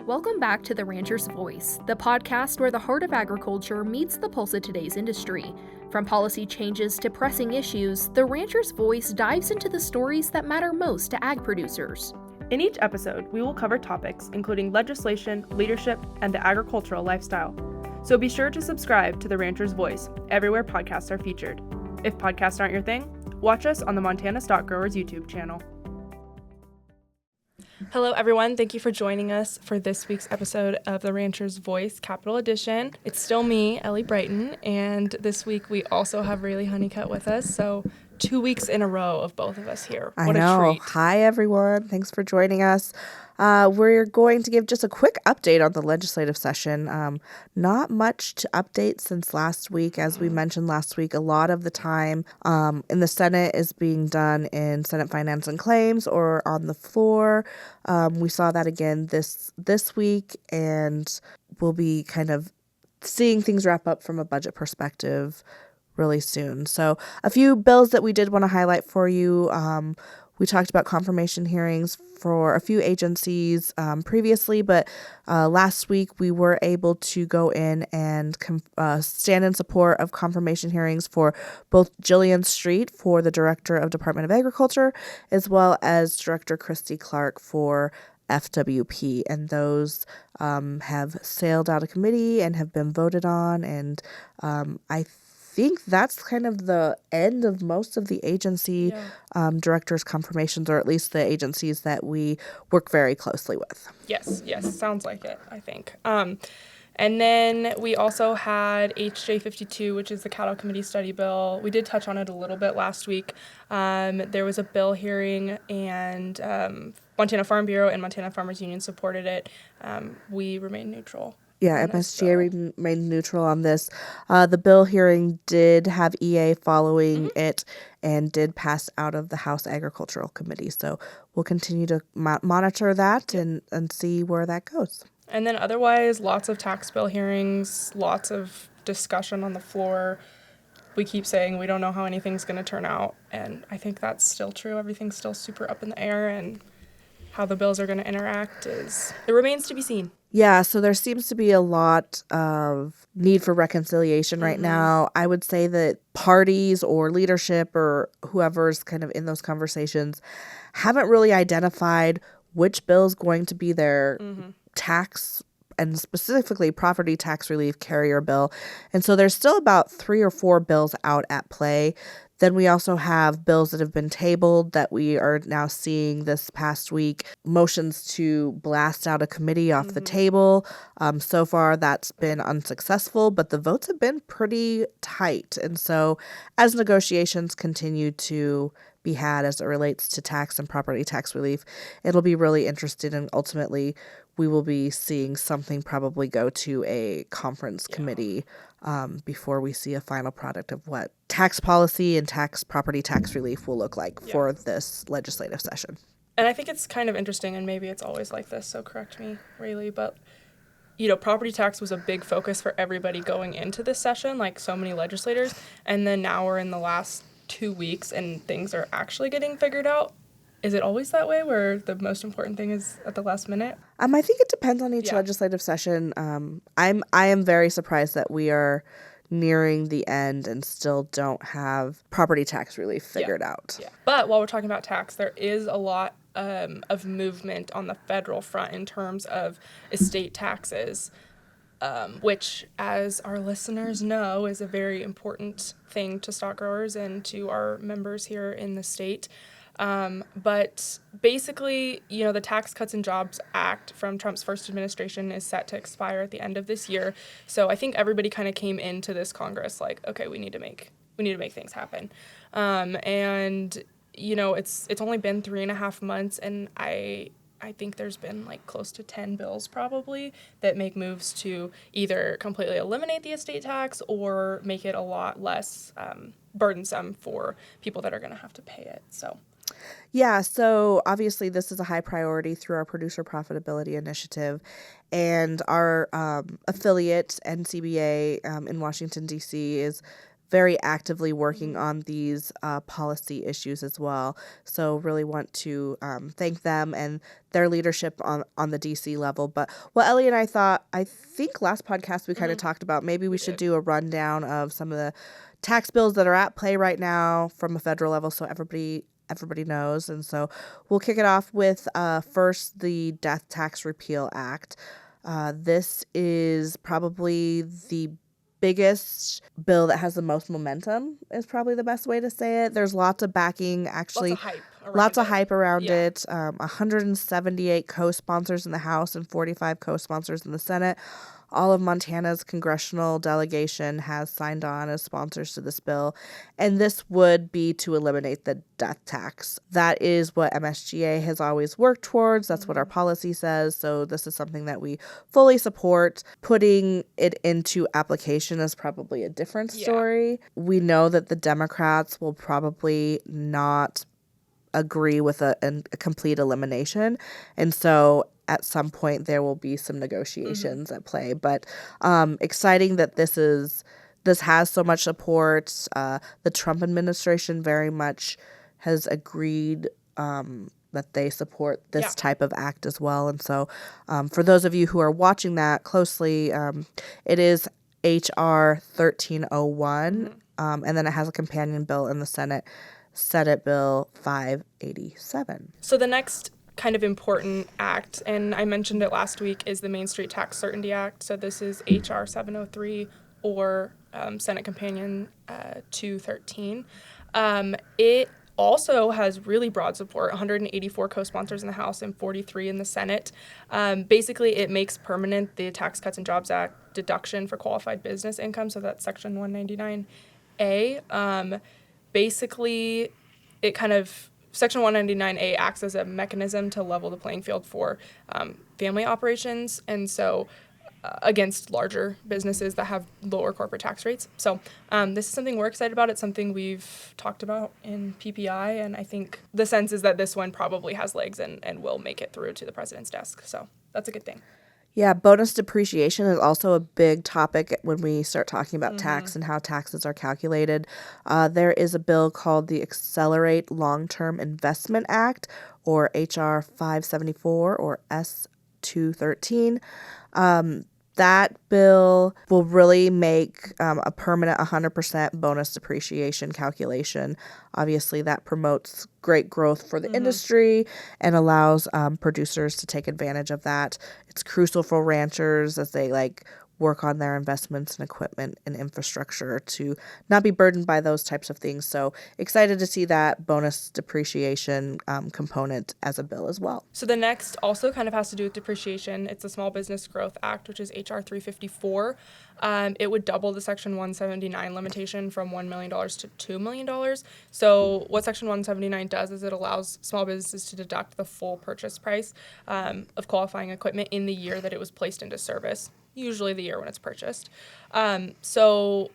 Welcome back to The Rancher's Voice, the podcast where the heart of agriculture meets the pulse of today's industry. From policy changes to pressing issues, The Rancher's Voice dives into the stories that matter most to ag producers. In each episode, we will cover topics including legislation, leadership, and the agricultural lifestyle. So be sure to subscribe to The Rancher's Voice everywhere podcasts are featured. If podcasts aren't your thing, watch us on the Montana Stockgrowers YouTube channel. Hello, everyone. Thank you for joining us for this week's episode of The Rancher's Voice, Capital Edition. It's still me, Ellie Brighton, and this week we also have Rayleigh Honeycutt with us, so 2 weeks in a row of both of us here. What a treat. Hi, everyone. Thanks for joining us. We're going to give just a quick update on the legislative session. Not much to update since last week. As we mentioned last week, a lot of the time in the Senate is being done in Senate Finance and Claims or on the floor. We saw that again this week, and we'll be kind of seeing things wrap up from a budget perspective really soon. So a few bills that we did want to highlight for you. We talked about confirmation hearings for a few agencies previously, but last week we were able to go in and stand in support of confirmation hearings for both Jillian Street for the Director of Department of Agriculture, as well as Director Christy Clark for FWP, and those have sailed out of committee and have been voted on, and I think that's kind of the end of most of the agency directors' confirmations, or at least the agencies that we work very closely with. Yes, sounds like it, I think. And then we also had HJ 52, which is the Cattle Committee Study Bill. We did touch on it a little bit last week. There was a bill hearing, and Montana Farm Bureau and Montana Farmers Union supported it. We remain neutral. Yeah, MSGA remained neutral on this. The bill hearing did have EA following it and did pass out of the House Agricultural Committee. So we'll continue to monitor that and see where that goes. And then otherwise, lots of tax bill hearings, lots of discussion on the floor. We keep saying we don't know how anything's going to turn out, and I think that's still true. Everything's still super up in the air, and how the bills are going to interact it remains to be seen. Yeah, so there seems to be a lot of need for reconciliation right now. I would say that parties or leadership or whoever's kind of in those conversations haven't really identified which bill is going to be their tax and specifically property tax relief carrier bill. And so there's still about 3 or 4 bills out at play. Then we also have bills that have been tabled that we are now seeing this past week. Motions to blast out a committee off the table. So far, that's been unsuccessful, but the votes have been pretty tight. And so as negotiations continue to be had as it relates to tax and property tax relief, it'll be really interesting, and ultimately we will be seeing something probably go to a conference committee before we see a final product of what tax policy and property tax relief will look like for this legislative session. And I think it's kind of interesting, and maybe it's always like this, so correct me, Rayleigh, but property tax was a big focus for everybody going into this session, like so many legislators, and then now we're in the last 2 weeks and things are actually getting figured out. Is it always that way, where the most important thing is at the last minute? I think it depends on each legislative session. I am very surprised that we are nearing the end and still don't have property tax relief figured out. Yeah. But while we're talking about tax, there is a lot of movement on the federal front in terms of estate taxes, which, as our listeners know, is a very important thing to stock growers and to our members here in the state. But basically, the Tax Cuts and Jobs Act from Trump's first administration is set to expire at the end of this year. So I think everybody kind of came into this Congress like, okay, we need to make things happen. And it's only been 3.5 months, and I think there's been like close to 10 bills probably that make moves to either completely eliminate the estate tax or make it a lot less burdensome for people that are going to have to pay it. Yeah, so obviously this is a high priority through our Producer Profitability Initiative, and our affiliate, NCBA, in Washington, D.C. is very actively working on these policy issues as well. So really want to thank them and their leadership on the DC level. But what Ellie and I think last podcast we kind of talked about, maybe we should do a rundown of some of the tax bills that are at play right now from a federal level so everybody knows. And so we'll kick it off with first the Death Tax Repeal Act. This is probably the biggest bill that has the most momentum is probably the best way to say it. There's lots of backing, actually. Lots of hype around it. 178 co-sponsors in the House and 45 co-sponsors in the Senate. All of Montana's congressional delegation has signed on as sponsors to this bill, and this would be to eliminate the death tax. That is what MSGA has always worked towards. That's what our policy says, so this is something that we fully support. Putting it into application is probably a different story. We know that the Democrats will probably not agree with a complete elimination, and so at some point there will be some negotiations at play, but exciting that this has so much support. The Trump administration very much has agreed that they support this type of act as well. And so for those of you who are watching that closely, it is HR 1301, and then it has a companion bill in the Senate Bill 587. So the next kind of important act, and I mentioned it last week, is the Main Street Tax Certainty Act. So this is HR 703 or Senate Companion 213. It also has really broad support, 184 co-sponsors in the House and 43 in the Senate. Basically, it makes permanent the Tax Cuts and Jobs Act deduction for qualified business income, so that's Section 199A. Basically, Section 199A acts as a mechanism to level the playing field for family operations, and so against larger businesses that have lower corporate tax rates. So this is something we're excited about. It's something we've talked about in PPI, and I think the sense is that this one probably has legs and will make it through to the president's desk. So that's a good thing. Yeah, bonus depreciation is also a big topic when we start talking about tax and how taxes are calculated. There is a bill called the Accelerate Long-Term Investment Act, or HR 574 or S 213. That bill will really make a permanent 100% bonus depreciation calculation. Obviously, that promotes great growth for the industry and allows producers to take advantage of that. It's crucial for ranchers as they work on their investments in equipment and infrastructure to not be burdened by those types of things. So excited to see that bonus depreciation component as a bill as well. So the next also kind of has to do with depreciation. It's the Small Business Growth Act, which is HR 354. It would double the Section 179 limitation from $1 million to $2 million. So what Section 179 does is it allows small businesses to deduct the full purchase price of qualifying equipment in the year that it was placed into service, usually the year when it's purchased. So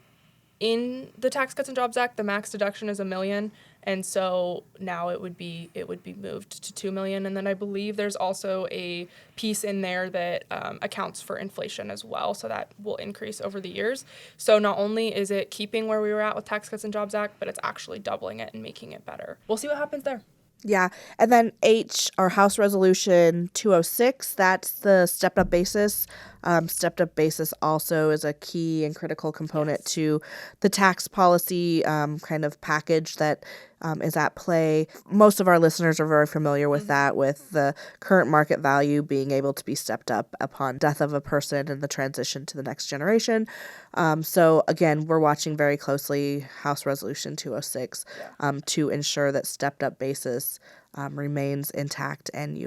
in the Tax Cuts and Jobs Act, the max deduction is $1 million, and so now it would be moved to $2 million. And then I believe there's also a piece in there that accounts for inflation as well, so that will increase over the years. So not only is it keeping where we were at with Tax Cuts and Jobs Act, but it's actually doubling it and making it better. We'll see what happens there. Yeah, and then House Resolution 206, that's the stepped-up basis. Stepped-up basis also is a key and critical component to the tax policy kind of package that is at play. Most of our listeners are very familiar with that, with the current market value being able to be stepped up upon death of a person and the transition to the next generation. So again, we're watching very closely House Resolution 206 to ensure that stepped-up basis remains intact and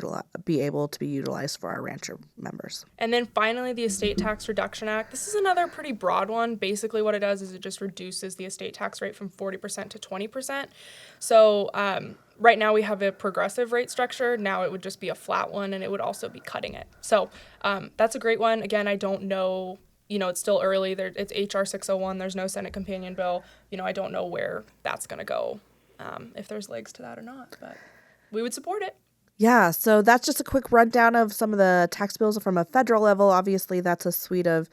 be able to be utilized for our rancher members. And then finally, the Estate Tax Reduction Act. This is another pretty broad one. Basically what it does is it just reduces the estate tax rate from 40% to 20%. So right now we have a progressive rate structure. Now it would just be a flat one, and it would also be cutting it. So that's a great one. Again, I don't know, it's still early. It's HR 601. There's no Senate companion bill. I don't know where that's going to go, if there's legs to that or not, but we would support it. Yeah, so that's just a quick rundown of some of the tax bills from a federal level. Obviously, that's a suite of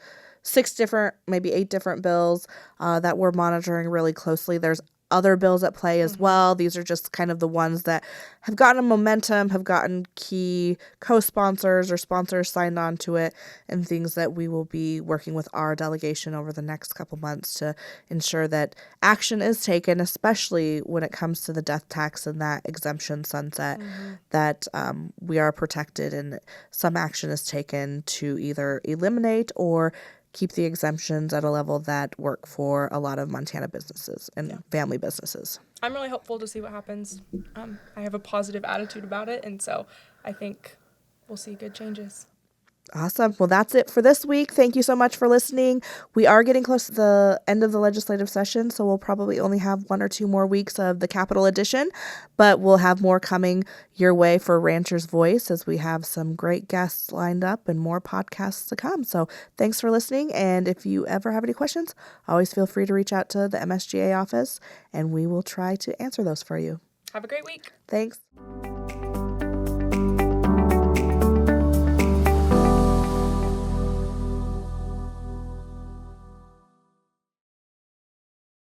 maybe 8 different bills that we're monitoring really closely. There's other bills at play as well. These are just kind of the ones that have gotten momentum, have gotten key co-sponsors or sponsors signed on to it, and things that we will be working with our delegation over the next couple months to ensure that action is taken, especially when it comes to the death tax and that exemption sunset, that we are protected and some action is taken to either eliminate or keep the exemptions at a level that work for a lot of Montana businesses and family businesses. I'm really hopeful to see what happens. I have a positive attitude about it, and so I think we'll see good changes. Awesome. Well, that's it for this week. Thank you so much for listening. We are getting close to the end of the legislative session, so we'll probably only have 1 or 2 more weeks of the Capitol edition, but we'll have more coming your way for Rancher's Voice as we have some great guests lined up and more podcasts to come. So thanks for listening, and if you ever have any questions, always feel free to reach out to the MSGA office, and we will try to answer those for you. Have a great week. Thanks.